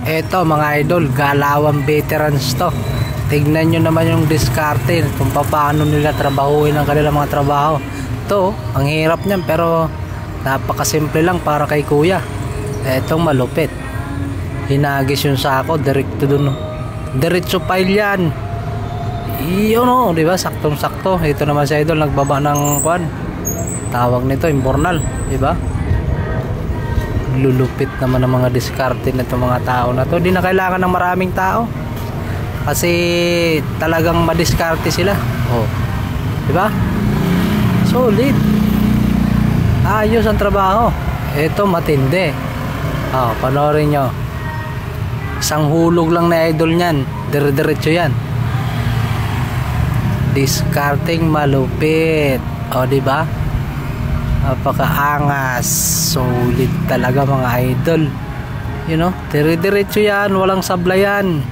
Eto mga idol, Galawan veterans to. Tignan nyo naman yung diskarte kung paano nila trabahuin ang kanilang mga trabaho. To, ang hirap niyan pero napakasimple lang para kay kuya. Etong malupit. Hinagis yung sako, direkto dun. Diretso pile yan. Iyon o, diba? Saktong sakto. Ito naman si idol, nagbaba ng kwan. Tawag nito, imbornal. Diba? Lulupit naman ng mga diskarte na itong mga tao na to. Di na kailangan ng maraming tao kasi talagang madiskarte sila. Oh, diba? Solid, ayos ang trabaho. Ito matindi. Oh, panoorin nyo. Isang hulog lang na idol nyan, dire-diretso yan. Diskarting malupit. Oh, diba? Napakaangas. Solid talaga mga idol. You know, dire-diretso yan, walang sablayan.